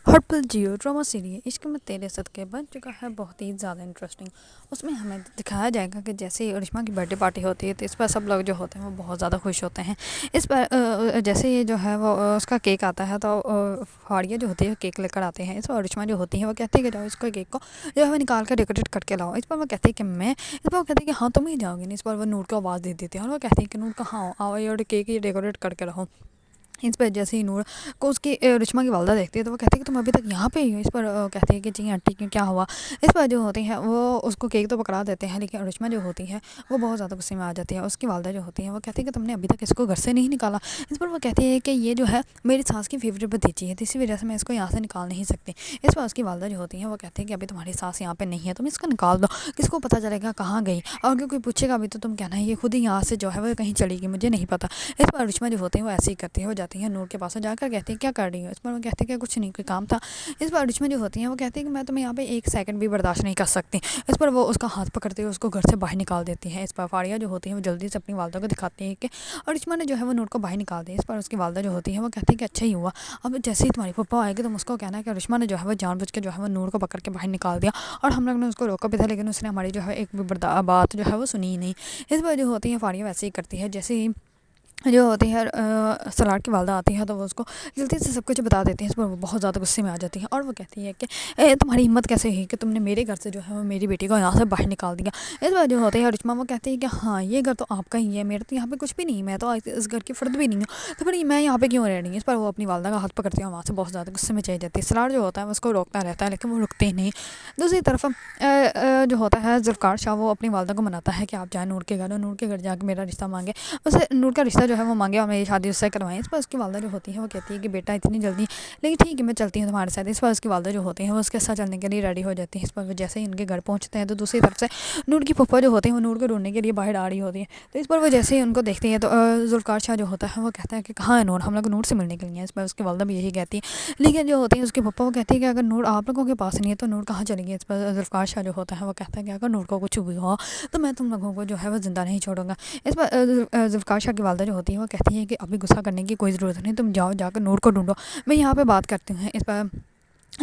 ہر پل Jio drama serial عشق میں تیرے صدقے بن چکا ہے بہت ہی زیادہ انٹرسٹنگ۔ اس میں ہمیں دکھایا جائے گا کہ جیسے ہی ارشما کی برتھ ڈے پارٹی ہوتی ہے تو اس پر سب لوگ جو ہوتے ہیں وہ بہت زیادہ خوش ہوتے ہیں۔ اس پر جیسے یہ جو ہے وہ اس کا کیک آتا ہے تو فاڑیہ جو ہوتی ہے کیک لے کر آتے ہیں۔ اس پر ارشما جو ہوتی ہے وہ کہتی ہے کہ جاؤ اس کو کیک کو جو ہے وہ نکال کر ڈیکوریٹ کر کے لاؤ۔ اس پر وہ کہتی ہے کہ میں، اس پر وہ کہتی ہے کہ ہاں تم ہی جاؤ گی نہیں۔ اس پر وہ نور کو آواز دے دیتی ہے اور وہ کہتی ہے کہ نور کہاں آؤ اور کیک یہ ڈیکوریٹ کر کے رہو۔ اس پر جیسے ہی نور کو اس کی ارشما کی والدہ دیکھتی ہے تو وہ کہتی ہے کہ تم ابھی تک یہاں پہ ہی ہو۔ اس پر کہتی ہے کہ جی آنٹی کیا ہوا۔ اس پر جو ہوتی ہے وہ اس کو کیک تو پکڑا دیتے ہیں لیکن ارشما جو ہوتی ہے وہ بہت زیادہ غصے میں آ جاتی ہے۔ اس کی والدہ جو ہوتی ہے وہ کہتی ہے کہ تم نے ابھی تک اس کو گھر سے نہیں نکالا۔ اس پر وہ کہتی ہے کہ یہ جو ہے میری ساس کی فیوریٹ بھتیجی ہے تو اسی وجہ سے میں اس کو یہاں سے نکال نہیں سکتی۔ اس پر اس کی والدہ جو ہوتی ہے وہ کہتی ہے کہ ابھی تمہاری ساس یہاں پہ نہیں ہے، تم اس کو نکال دو، کس کو پتہ چلے گا کہاں گئی، اور اگر کوئی پوچھے گا ابھی تو تم کہنا ہے یہ خود ہی یہاں سے جو ہے وہ کہیں چلی گئی، مجھے نہیں پتہ۔ اس پر ارشما جو ہوتی ہے وہ ایسے ہی کرتی ہے، وہ جاتی ہے نور کے پاس جا کر کہتی ہے کیا کر رہی ہو۔ اس پر وہ کہتی ہے کہ کچھ نہیں، کوئی کام تھا۔ اس پر ارشما جو ہوتی ہے وہ کہتی ہے کہ میں تمہیں یہاں پہ ایک سیکنڈ بھی برداشت نہیں کر سکتی۔ اس پر وہ اس کا ہاتھ پکڑتی ہے، اس کو گھر سے باہر نکال دیتی ہے۔ اس پر فاڑیہ جو ہوتی ہے وہ جلدی سے اپنی والدہ کو دکھاتی ہے کہ ارشما نے جو ہے وہ نور کو باہر نکال دیا۔ اس پر اس کی والدہ جو ہوتی ہے وہ کہتی ہے کہ اچھا ہی ہوا، اب جیسے ہی تمہاری پھپھا آئے گی تم اس کو کہنا ہے کہ ارشما نے جو ہے وہ جان بوجھ کے جو ہے وہ نور کو پکڑ کے باہر نکال دیا، اور ہم لوگ نے اس کو روکا بھی تھا لیکن اس نے ہماری جو ہے ایک بھی بات جو ہے وہ سنی ہی نہیں۔ اس پر جو ہوتی ہے فاڑیہ ویسے ہی کرتی ہے، جیسے ہی جو ہوتی ہے سلاٹ کی والدہ آتی ہے تو وہ اس کو جلدی سے سب کچھ بتا دیتی ہے۔ اس پر وہ بہت زیادہ غصے میں آ جاتی ہے اور وہ کہتی ہے کہ تمہاری ہمت کیسے ہوئی کہ تم نے میرے گھر سے جو ہے وہ میری بیٹی کو یہاں سے باہر نکال دیا۔ اس پر جو ہوتی ہے ارشما وہ کہتی ہے کہ ہاں یہ گھر تو آپ کا ہی ہے، میرا تو یہاں پہ کچھ بھی نہیں، میں تو اس گھر کی فرد بھی نہیں ہوں، تو پھر میں یہاں پہ کیوں رہ رہی ہوں۔ اس پر وہ اپنی والدہ کا ہاتھ پکڑتی ہے اور وہاں سے بہت زیادہ غصے میں چلی جاتی ہے۔ سلاٹ جو ہوتا ہے اس کو روکتا رہتا ہے لیکن وہ رکتے ہی نہیں۔ دوسری طرف جو ہوتا ہے ذوالفقار شاہ وہ اپنی والدہ کو مناتا ہے کہ آپ جائیں نور کے گھر، اور نور کے گھر جا کے میرا رشتہ مانگے، اسے نور کا رشتہ جو ہے وہ مانگے اور میری شادی اس سے کروائیں۔ اس پر اس کی والدہ جو ہوتی ہے وہ کہتی ہے کہ بیٹا اتنی جلدی، لیکن ٹھیک ہے میں چلتی ہوں تمہارے ساتھ۔ اس پر اس کی والدہ جو ہوتی ہے وہ اس کے ساتھ چلنے کے لیے ریڈی ہو جاتی ہے۔ اس پر وہ جیسے ہی ان کے گھر پہنچتے ہیں تو دوسری طرف سے نور کی پھپھا جو ہوتی ہے وہ نور کو ڈھونڈنے کے لیے باہر آ رہی ہوتی ہے۔ تو اس پر وہ جیسے ہی ان کو دیکھتی ہے تو ذوالفقار شاہ جو ہوتا ہے وہ کہتا ہے کہ کہاں ہے نور، ہم لوگ نور سے ملنے کے لیے ہیں۔ اس پر اس کی والدہ بھی یہی کہتی ہے، لیکن جو ہوتی ہے اس کی پھپھا وہ کہتی ہے کہ اگر نور آپ لوگوں کے پاس نہیں ہے تو نور کہاں چلی گئی۔ اس پر ذوالفقار شاہ جو ہوتا ہے وہ کہتا ہے کہ اگر نور کو کچھ بھی ہوا تو میں تم لوگوں کو جو ہے وہ زندہ نہیں چھوڑوں گا۔ اس پر ذوالفقار شاہ کی والدہ جو ہوتی ہے وہ کہتی ہے کہ ابھی غصہ کرنے کی کوئی ضرورت نہیں، تم جاؤ جا کر نور کو ڈھونڈو، میں یہاں پہ بات کرتی ہوں۔ اس پر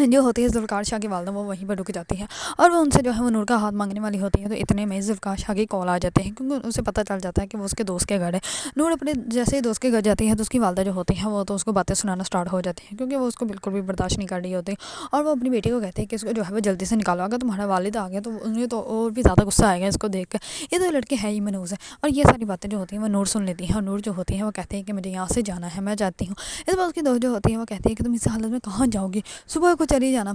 جو ہوتی ہے ذوالفقار شاہ کی والدہ وہ وہیں پر رک جاتی ہے اور وہ ان سے جو ہے وہ نور کا ہاتھ مانگنے والی ہوتی ہے تو اتنے میں ذوالفقار شاہ کی کال آ جاتے ہیں کیونکہ اسے پتہ چل جاتا ہے کہ وہ اس کے دوست کے گھر ہے۔ نور اپنے جیسے ہی دوست کے گھر جاتی ہے تو اس کی والدہ جو ہوتی ہے وہ تو اس کو باتیں سنانا سٹارٹ ہو جاتی ہیں کیونکہ وہ اس کو بالکل بھی برداشت نہیں کر رہی ہوتی، اور وہ اپنی بیٹی کو کہتے ہیں کہ اس کو جو ہے وہ جلدی سے نکالو، اگر تمہارا والد آ گیا تو انہیں تو اور بھی زیادہ غصہ آئے گا اس کو دیکھ کر، یہ تو لڑکی ہے ہی منحوس ہے۔ اور یہ ساری باتیں جو ہوتی ہیں وہ نور سن لیتی ہے اور نور جو ہوتی ہے وہ کہتے ہیں کہ مجھے یہاں سے جانا ہے، میں جاتی ہوں۔ اس بار اس کی دوست جو ہوتی ہے وہ کہتی ہے کہ تم اس حالت میں کہاں جاؤ گی، صبح کو چلی جانا۔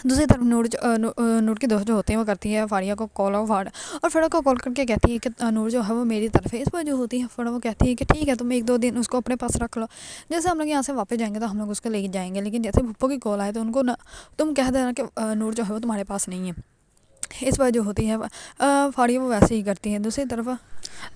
دوسری طرف نور کی دوست جو ہوتی ہیں وہ کرتی ہے فاڑیہ کو کال اور فرح کو کال کر کے کہتی ہے کہ نور جو ہے وہ میری طرف ہے۔ اس پر جو ہوتی ہے فرح وہ کہتی ہے کہ ٹھیک ہے تم ایک دو دن اس کو اپنے پاس رکھ لو، جیسے ہم لوگ یہاں سے واپس جائیں گے تو ہم لوگ اس کو لے جائیں گے، لیکن جیسے پھپھو کی کال آئے تو ان کو تم کہہ دینا کہ نور جو ہے وہ تمہارے پاس نہیں ہے۔ اس پر جو ہوتی ہے فاڑیہ وہ ویسے ہی کرتی ہے۔ دوسری طرف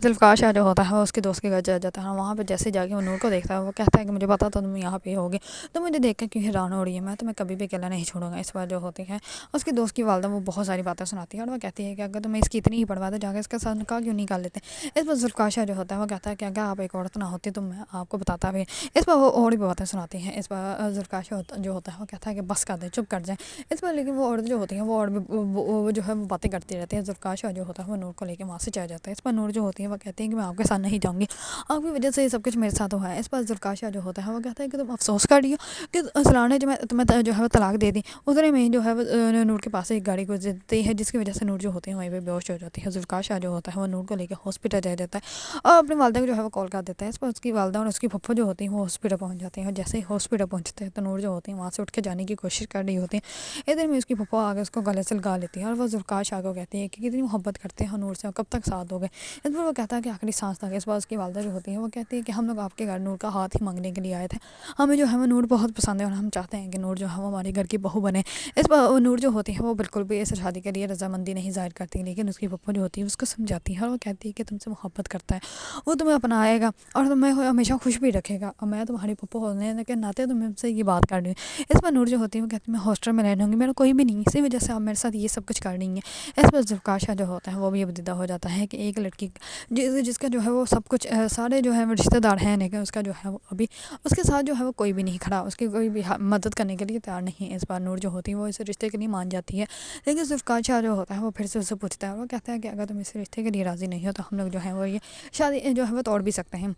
ذوالفقار شاہ جو ہوتا ہے وہ اس کے دوست کے گھر جاتا ہے، وہاں پہ جیسے جا کے وہ نور کو دیکھتا ہے وہ کہتا ہے کہ مجھے پتا تھا تم یہاں پہ ہوگے، تو مجھے دیکھ کر کیوں حیران ہو رہی ہے، میں تمہیں کبھی بھی اکیلا نہیں چھوڑوں گا۔ اس پر جو ہوتی ہے اس کی دوست کی والدہ وہ بہت ساری باتیں سناتی ہے اور وہ کہتی ہے کہ اگر تمہیں اس کی اتنی ہی پرواہ ہے جا کے اس کے ساتھ نکاح کیوں نہیں کر لیتے۔ اس پر ذوالفقار شاہ جو ہوتا ہے وہ کہتا ہے کہ اگر آپ ایک عورت نہ ہوتی تو میں آپ کو بتاتا بھی۔ اس پر وہ اور بھی باتیں سناتی ہیں۔ اس پر ذوالفقار شاہ جو ہوتا ہے وہ کہتا ہے کہ بس کر دیں، چپ کر جائیں۔ اس پر لیکن وہ عورت جو ہوتی ہے وہ اور بھی وہ جو ہے وہ باتیں کرتی رہتی ہے۔ ذوالفقار شاہ جو ہوتا ہے وہ نور کو لے کے وہاں سے چلا جاتا ہے۔ اس پر نور جو ہوتی ہے وہ کہتی ہے کہ میں آپ کے ساتھ نہیں جاؤں گی، آپ کی وجہ سے یہ سب کچھ میرے ساتھ ہوا ہے۔ اس پر ذوالفقار شاہ جو ہوتا ہے وہ کہتا ہے کہ تم افسوس کر رہی ہو کہ سلاٹ نے تمہیں جو ہے وہ طلاق دے دی۔ اتنے میں جو ہے وہ نور کے پاس ایک گاڑی گزرتی ہے جس کی وجہ سے نور جو ہوتی ہے وہیں پہ بے ہوش ہو جاتی ہے۔ ذوالفقار شاہ جو ہوتا ہے وہ نور کو لے کے ہاسپٹل جا جاتا ہے اور اپنی والدہ کو جو ہے وہ کال کر دیتا ہے۔ اس پر اس کی والدہ اور اس کی پھپھو جو ہوتی ہیں وہ ہاسپٹل پہنچ جاتے ہیں، اور جیسے ہی ہاسپٹل پہنچتے ہیں تو نور جو ہوتی ہیں وہاں سے اٹھ کے جانے کی کوشش کر رہی ہوتی ہیں، اتنے میں اس کی پھپھو آ کے اس کو گلے سے لگا لیتی ہے اور وہ ذوالفقار شاہ کو کہتی ہے کہ کتنی محبت کرتے ہیں نور سے، کب تک ساتھ دو گے۔ اس پر وہ کہتا ہے کہ آخری سانس تک۔ اس بار اس کی والدہ جو ہوتی ہے وہ کہتی ہے کہ ہم لوگ آپ کے گھر نور کا ہاتھ ہی مانگنے کے لیے آئے تھے، ہمیں جو ہے وہ نور بہت پسند ہے اور ہم چاہتے ہیں کہ نور جو ہے وہ ہمارے گھر کی بہو بنے۔ اس پر نور جو ہوتی ہے وہ بالکل بھی اس شادی کے لیے رضامندی نہیں ظاہر کرتی، لیکن اس کی پھپھو جو ہوتی ہے اس کو سمجھاتی ہے اور وہ کہتی ہے کہ تم سے محبت کرتا ہے، وہ تمہیں اپنائے گا اور تمہیں ہمیشہ خوش بھی رکھے گا، اور میں تمہاری پھپھو ہونے کے ناطے تمہیں سے یہ بات کر رہی ہوں۔ اس پر نور جو ہوتی ہے وہ کہتی ہے میں ہاسٹل میں رہ لوں گی، میرا کوئی بھی نہیں، اسی وجہ سے آپ میرے ساتھ یہ سب کچھ کر رہی ہیں۔ رہی ہیں۔ اس پر ذوالفقار شاہ جو ہوتا ہے وہ بھی اب دیدہ ہو جاتا ہے کہ ایک لڑکی جس کا جو ہے وہ سب کچھ سارے جو ہے وہ رشتہ دار ہیں، لیکن اس کا جو ہے وہ ابھی اس کے ساتھ جو ہے وہ کوئی بھی نہیں کھڑا، اس کی کوئی بھی مدد کرنے کے لیے تیار نہیں ہے۔ اس بار نور جو ہوتی ہے وہ اس رشتے کے لیے مان جاتی ہے، لیکن ذوالفقار شاہ جو ہوتا ہے وہ پھر سے اس سے پوچھتا ہے، وہ کہتا ہے کہ اگر تم اس رشتے کے لیے راضی نہیں ہو تو ہم لوگ جو ہے وہ یہ شادی جو ہے وہ توڑ بھی سکتے ہیں،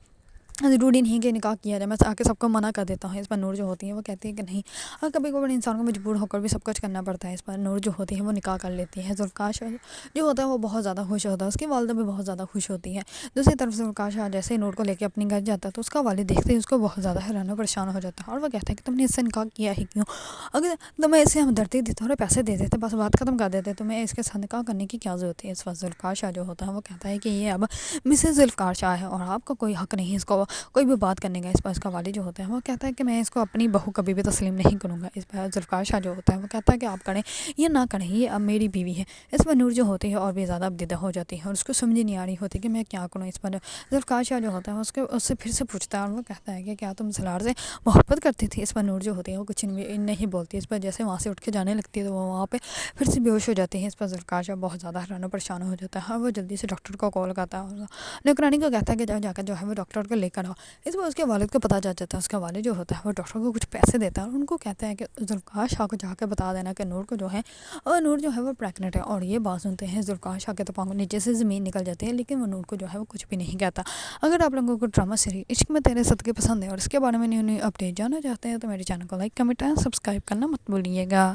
ضروری نہیں کہ نکاح کیا جائے، میں آ کے سب کو منع کر دیتا ہوں۔ اس پر نور جو ہوتی ہے وہ کہتی ہے کہ نہیں، اور کبھی کبھی انسان کو مجبور ہو کر بھی سب کچھ کرنا پڑتا ہے۔ اس پر نور جو ہوتی ہے وہ نکاح کر لیتی ہے۔ ذوالفقار شاہ جو ہوتا ہے وہ بہت زیادہ خوش ہوتا ہے، اس کی والدہ بھی بہت زیادہ خوش ہوتی ہے۔ دوسری طرف ذوالفقار شاہ جیسے نور کو لے کے اپنے گھر جاتا ہے تو اس کا والد دیکھتے ہی اس کو بہت زیادہ حیران و پریشان ہو جاتا ہے، اور وہ کہتا ہے کہ تم نے اس سے نکاح کیا ہی کیوں؟ اگر تمہیں اسے ہمدردی دیتے اور پیسے دے دیتے، بس بات ختم کر دیتے، تمہیں اس کے ساتھ نکاح کرنے کی کیا ضرورت ہے؟ اس وقت ذوالفقار شاہ جو ہوتا ہے وہ کہتا ہے کہ یہ اب مسز ذوالفقار شاہ ہے اور آپ کا کوئی حق نہیں اس کو کوئی بھی بات کرنے کا۔ اس پر اس کا والد جو ہوتا ہے وہ کہتا ہے کہ میں اس کو اپنی بہو کبھی بھی تسلیم نہیں کروں گا۔ اس پر ذوالفقار شاہ جو ہوتا ہے وہ کہتا ہے کہ آپ کریں یا نہ کریں، یہ اب میری بیوی ہے۔ اس پر نور جو ہوتی ہے اور بھی زیادہ ابدیدہ ہو جاتی ہے اور اس کو سمجھ نہیں آ رہی ہوتی کہ میں کیا کروں۔ اس پر ذوالفقار شاہ جو ہوتا ہے اس سے پھر سے پوچھتا ہے اور وہ کہتا ہے کہ کیا تم سالار سے محبت کرتی تھی؟ اس پر نور جو ہوتی ہے وہ کچھ نہیں بولتی۔ اس پر جیسے وہاں سے اٹھ کے جانے لگتی ہے تو وہ وہاں پہ پھر سے بے ہوش ہو جاتی ہے۔ اس پر ذوالفقار شاہ بہت زیادہ حیران و پریشان ہو جاتا ہے اور وہ جلدی سے ڈاکٹر کو کال کرتا ہے اور نوکرانی کو کہتا ہے کہ جا کر جو ہے وہ ڈاکٹر کو لے کر آؤ۔ اس پر اس کے والد کو پتہ چل جاتا ہے، اس کا والد جو ہوتا ہے وہ ڈاکٹر کو کچھ پیسے دیتا ہے اور ان کو کہتا ہے کہ ذوالفقار شاہ کو جا کے بتا دینا کہ نور کو جو ہے اور نور جو ہے وہ پریگننٹ ہے۔ اور یہ بات سنتے ہیں ذوالفقار شاہ کے تو پاؤں نیچے سے زمین نکل جاتی ہے، لیکن وہ نور کو جو ہے وہ کچھ بھی نہیں کہتا۔ اگر آپ لوگوں کو ڈرامہ سیریز عشق میں تیرے صدقے پسند ہے اور اس کے بارے میں نیو اپڈیٹ جاننا چاہتے ہیں تو میرے چینل کو لائک، کمنٹ اور سبسکرائب کرنا مت بھولیے گا۔